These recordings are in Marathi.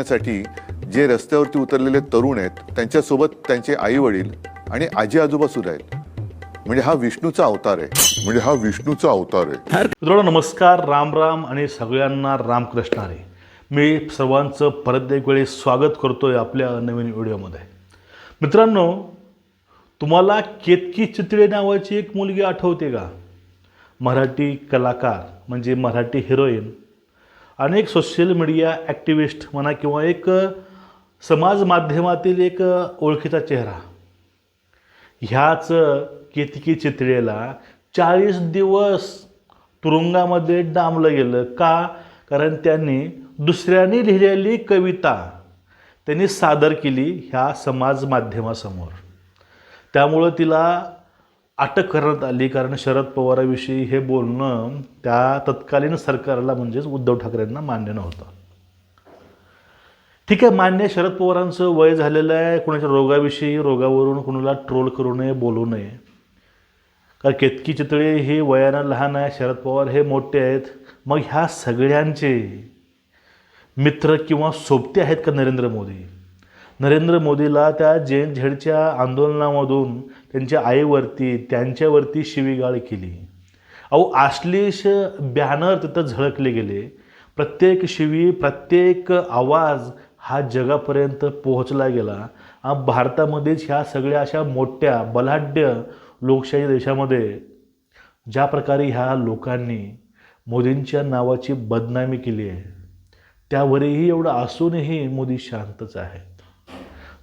साठी जे रस्त्यावरती उतरलेले तरुण आहेत त्यांच्यासोबत त्यांचे आई वडील आणि आजी आजोबा सुद्धा आहेत. म्हणजे हा विष्णूचा अवतार आहे. मित्रांनो नमस्कार, राम राम आणि सगळ्यांना रामकृष्ण हरी. मी सर्वांचं परत एक वेळी स्वागत करतोय आपल्या नवीन व्हिडिओमध्ये. मित्रांनो, तुम्हाला केतकी चितळे नावाची एक मुलगी आठवते का? मराठी कलाकार म्हणजे मराठी हिरोईन, अनेक सोशल मीडिया ॲक्टिव्हिस्ट म्हणा किंवा एक समाज माध्यमातील एक ओळखीचा चेहरा. ह्याच केतकी चितळेला 40 दिवस तुरुंगामध्ये डांबलं गेलं का? कारण त्यांनी दुसऱ्यांनी लिहिलेली कविता त्यांनी सादर केली ह्या समाज माध्यमासमोर. त्यामुळं तिला अटक करण्यात आली, कारण शरद पवाराविषयी हे बोलणं त्या तत्कालीन सरकारला म्हणजेच उद्धव ठाकरेंना मान्य नव्हतं. ठीक आहे, मान्य, शरद पवारांचं वय झालेलं आहे, कुणाच्या रोगावरून कुणाला ट्रोल करू नये, बोलू नये. कारण केतकी चितळे हे वयानं लहान आहे, शरद पवार हे मोठे आहेत. मग ह्या सगळ्यांचे मित्र किंवा सोबते आहेत का नरेंद्र मोदी? नरेंद्र मोदीला त्या JNZच्या आंदोलनामधून त्यांच्या आईवरती त्यांच्यावरती शिवीगाळ केली. अहो, अश्लीष बॅनर तिथं झळकले गेले. प्रत्येक शिवी, प्रत्येक आवाज हा जगापर्यंत पोहोचला गेला. भारतामध्येच ह्या सगळ्या अशा मोठ्या बलाढ्य लोकशाही देशामध्ये ज्या प्रकारे ह्या लोकांनी मोदींच्या नावाची बदनामी केली आहे, त्यावरही एवढं असूनही मोदी शांतच आहेत.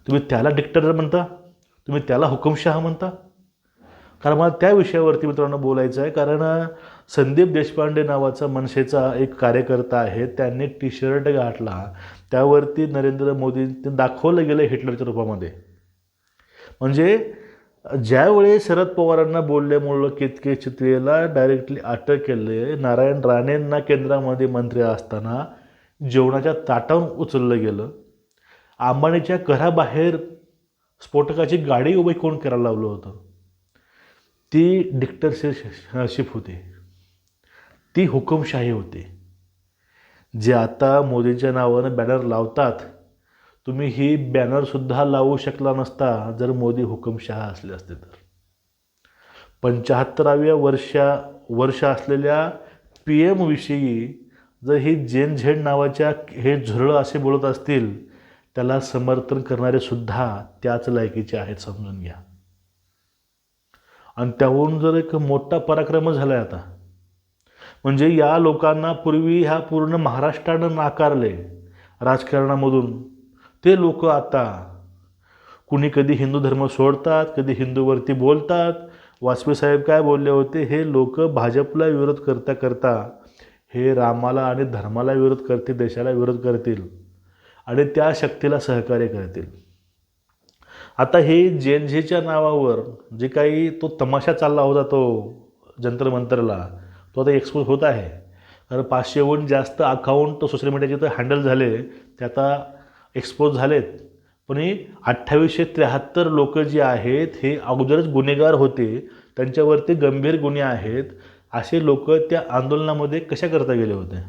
तुम्ही त्याला डिक्टेटर म्हणता, तुम्ही त्याला हुकुमशहा म्हणता. कारण मला त्या विषयावरती मित्रांनो बोलायचं आहे. कारण संदीप देशपांडे नावाचा मनसेचा एक कार्यकर्ता आहे, त्यांनी टी-शर्ट घातला, त्यावरती नरेंद्र मोदी दाखवलं गेलं हिटलरच्या रूपामध्ये. म्हणजे ज्यावेळी शरद पवारांना बोलल्यामुळं केतकी चितळेला डायरेक्टली अटक केले. नारायण राणेंना केंद्रामध्ये मंत्री असताना जेवणाच्या ताटावून उचललं गेलं. अंबानीच्या घराबाहेर स्फोटकाची गाडी उभी कोण करायला लावलं होतं? ती डिक्टेटरशिप होती, ती हुकुमशाही होती. जे आता मोदींच्या नावानं बॅनर लावतात, तुम्ही ही बॅनरसुद्धा लावू शकला नसता जर मोदी हुकुमशहा असले असते तर. 75व्या वर्ष असलेल्या PM विषयी जर ही JNZ नावाच्या हे झुरळ असे बोलत असतील, त्याला समर्थन करणारे सुद्धा त्याच लायकीचे आहेत, समजून घ्या. आणि त्याहून जर एक मोठा पराक्रम झाला आहे आता. म्हणजे या लोकांना पूर्वी ह्या पूर्ण महाराष्ट्रानं नाकारले राजकारणामधून. ते लोक आता कुणी कधी हिंदू धर्म सोडतात, कधी हिंदूवरती बोलतात. वाजपेयी साहेब काय बोलले होते? हे लोक भाजपला विरोध करता करता हे रामाला आणि धर्माला विरोध करतील, देशाला विरोध करतील आणि त्या शक्तीला सहकार्य करतील. आता हे JNZच्या नावावर जे काही तो तमाशा चालला होता तो जंतर मंतरला, तो आता एक्सपोज होत आहे. कारण 500हून जास्त अकाउंट सोशल मीडियाचे तर हँडल झाले, ते आता एक्सपोज झालेत. पण हे 2873 लोक जे आहेत हे अगोदरच गुन्हेगार होते, त्यांच्यावरती गंभीर गुन्हे आहेत. असे लोक त्या आंदोलनामध्ये कशा करता गेले होते?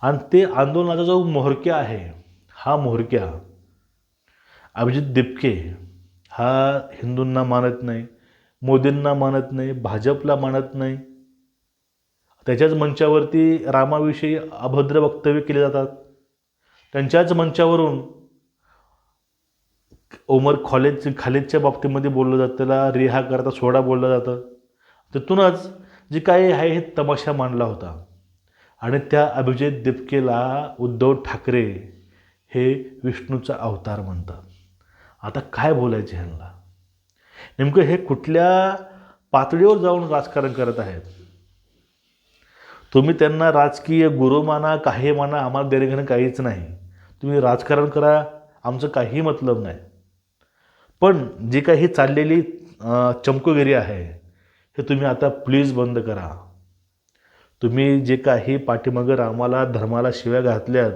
आणि ते आंदोलनाचा जो म्होरक्या आहे, हा म्होरक्या अभिजित दिपके हा हिंदूंना मानत नाही, मोदींना मानत नाही, भाजपला मानत नाही. त्याच्याच मंचावरती रामाविषयी अभद्र वक्तव्य केले जातात. त्यांच्याच मंचावरून उमर खालिदच्या बाबतीमध्ये बोललं जातं, त्याला रिहा करता सोडा बोललं जातं. तिथूनच जे काही आहे हे तमाशा मांडला होता. आणि त्या अभिजित दिपकेला उद्धव ठाकरे हे विष्णूचा अवतार म्हणतात. आता काय बोलायचे ह्यांना? नेमकं हे कुठल्या पातळीवर जाऊन राजकारण करत आहेत? तुम्ही त्यांना राजकीय गुरु माना, काही माना, आम्हाला देणं काहीच नाही. तुम्ही राजकारण करा, आमचं काही मतलब नाही. पण जी काही चाललेली चमकोगिरी आहे हे तुम्ही आता प्लीज बंद करा. तुम्ही जे काही पाठीमागं रामाला धर्माला शिव्या घातल्यात,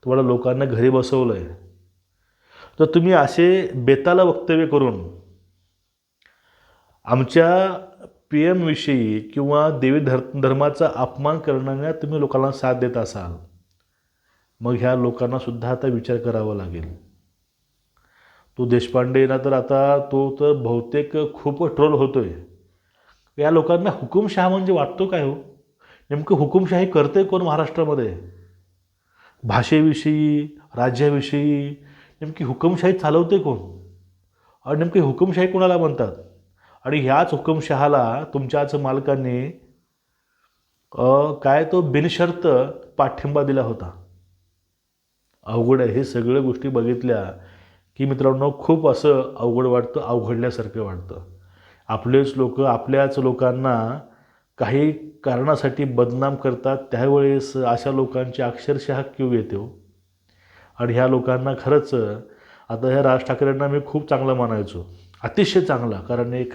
तुम्हाला लोकांना घरी बसवलं आहे, तर तुम्ही असे बेताला वक्तव्य करून आमच्या PM विषयी किंवा देवी धर्माचा अपमान करण्याला तुम्ही लोकांना साथ देत असाल, मग ह्या लोकांना सुद्धा आता विचार करावा लागेल. तो देशपांडे ना तर आता तो तर बहुतेक खूप ट्रोल होतोय. या लोकांना हुकुमशहा म्हणजे वाटतो काय हो? नेमकं हुकुमशाही करते कोण महाराष्ट्रामध्ये? भाषेविषयी, राज्याविषयी नेमकी हुकुमशाही चालवते कोण? आणि नेमकी हुकुमशाही कोणाला म्हणतात? आणि ह्याच हुकुमशहाला तुमच्याच मालकांनी काय तो बिनशर्त पाठिंबा दिला होता. अवघड आहे. हे सगळ्या गोष्टी बघितल्या की मित्रांनो खूप असं अवघड वाटतं, अवघडल्यासारखं वाटतं. आपलेच लोक आपल्याच लोकांना काही कारणासाठी बदनाम करतात. त्यावेळेस अशा लोकांची अक्षरशः कीव येते हो. आणि ह्या लोकांना खरंच आता ह्या राज ठाकरेंना मी खूप चांगलं मानायचो, अतिशय चांगला. कारण एक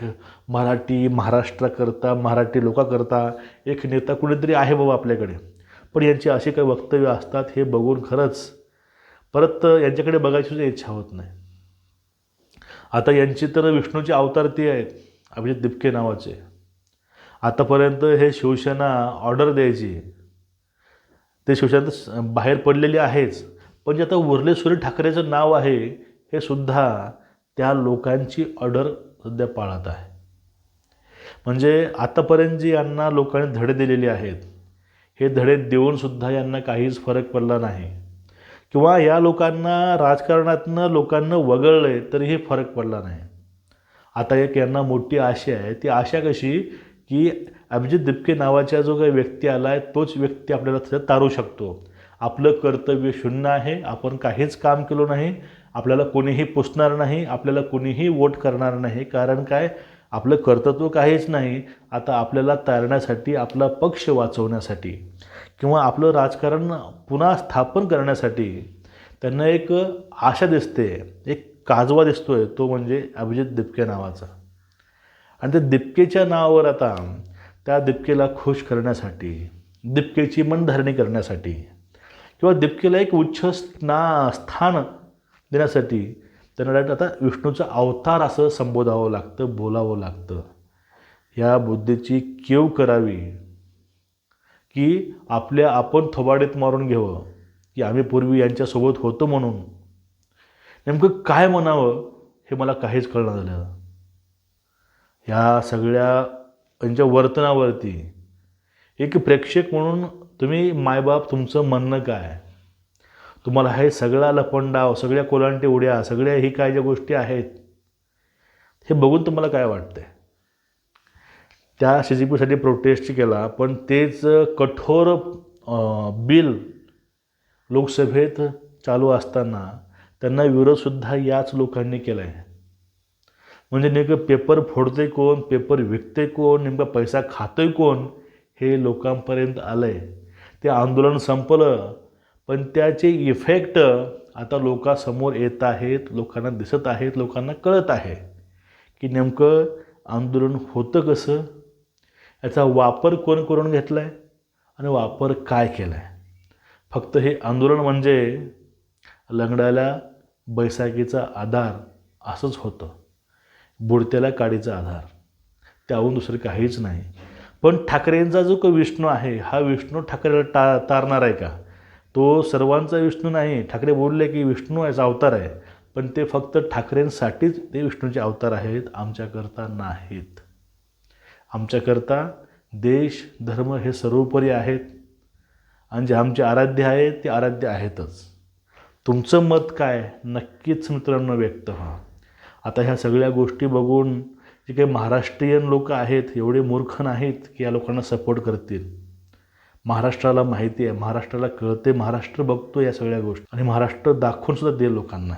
मराठी महाराष्ट्राकरता, मराठी लोकाकरता एक नेता कुणीतरी आहे बाबा आपल्याकडे. पण यांची अशी काही वक्तव्य असतात हे बघून खरंच परत यांच्याकडे बघायची सुद्धा इच्छा होत नाही. आता यांची तर विष्णूचे अवतार ते आहेत, अभिजित दिपके नावाचे. आतापर्यंत हे शिवसेना ऑर्डर द्यायची, ते शिवसेना बाहेर पडलेली आहेच. पण जे आता उरले सुरे ठाकरेचं नाव आहे हे सुद्धा त्या लोकांची ऑर्डर सध्या पाळत आहे. म्हणजे आतापर्यंत जी यांना लोकांनी धडे दिलेले आहेत हे धडे देऊनसुद्धा यांना काहीच फरक पडला नाही. किंवा या लोकांना राजकारणातनं लोकांना वगळलं आहे तरीही फरक पडला नाही. आता एक यांना मोठी आशा आहे. ती आशा कशी की अभिजित दिपके नावाचा जो काही व्यक्ती आला आहे तोच व्यक्ती आपल्याला त्याच्यात तारू शकतो. आपलं कर्तव्य शून्य आहे, आपण काहीच काम केलं नाही, आपल्याला कोणीही पुसणार नाही, आपल्याला कोणीही वोट करणार नाही. कारण काय, आपलं कर्तृत्व काहीच नाही. आता आपल्याला तारण्यासाठी, आपला पक्ष वाचवण्यासाठी किंवा आपलं राजकारण पुन्हा स्थापन करण्यासाठी त्यांना एक आशा दिसते, एक काजवा दिसतोय, तो म्हणजे अभिजित दिपके नावाचा. आणि त्या दिपकेच्या नावावर आता त्या दिपकेला खुश करण्यासाठी, दिपकेची मनधरणी करण्यासाठी किंवा दिपकेला एक उच्च स्थान देण्यासाठी त्यांना डायरेक्ट आता विष्णूचा अवतार असं संबोधावं लागतं, बोलावं लागतं. या बुद्धीची कीव करावी की आपण थोबाडीत मारून घ्यावं की आम्ही पूर्वी यांच्यासोबत होतो म्हणून. नेमकं काय म्हणावं हे मला काहीच कळलं झालं. ह्या सगळ्या यांच्या वर्तनावरती एक प्रेक्षक म्हणून तुम्ही मायबाप तुमचं म्हणणं काय? तुम्हाला हे सगळा लपंडाव, सगळ्या कोलांटी उड्या, सगळ्या ही काय ज्या गोष्टी आहेत हे बघून तुम्हाला काय वाटतंय? त्या CGPसाठी प्रोटेस्ट केला, पण तेच कठोर बिल लोकसभेत चालू असताना त्यांना विरोधसुद्धा याच लोकांनी केला आहे. म्हणजे नेमकं पेपर फोडते कोण, पेपर विकते कोण, नेमका पैसा खातोय कोण हे लोकांपर्यंत आलं आहे. ते आंदोलन संपलं पण त्याचे इफेक्ट आता लोकांसमोर येत आहेत, लोकांना दिसत आहेत, लोकांना कळत आहे की नेमकं आंदोलन होतं कसं, याचा वापर कोण करून घेतला आहे आणि वापर काय केला आहे. फक्त हे आंदोलन म्हणजे लंगड्याला बैसाखीचा आधार असंच होतं, बुडत्याला काडीचा आधार, त्याहून दुसरं काहीच नाही. पण ठाकरेंचा जो काही विष्णू आहे हा विष्णू ठाकरेला तारणार आहे का? तो सर्वांचा विष्णू नाही. ठाकरे बोलले की विष्णू याचा अवतार आहे, पण ते फक्त ठाकरेंसाठीच ते विष्णूचे अवतार आहेत, आमच्याकरता नाहीत. आमच्याकरता देश धर्म हे सर्वोपरी आहेत आणि जे आमचे आराध्य आहेत ते आराध्य आहेतच. तुमचं मत काय नक्कीच मित्रांनो व्यक्त व्हा. आता ह्या सगळ्या गोष्टी बघून जे काही महाराष्ट्रीयन लोक आहेत एवढे मूर्ख नाहीत की या लोकांना सपोर्ट करतील. महाराष्ट्राला माहिती आहे, महाराष्ट्राला कळते, महाराष्ट्र बघतो या सगळ्या गोष्टी आणि महाराष्ट्र दाखवून सुद्धा देईल लोकांना.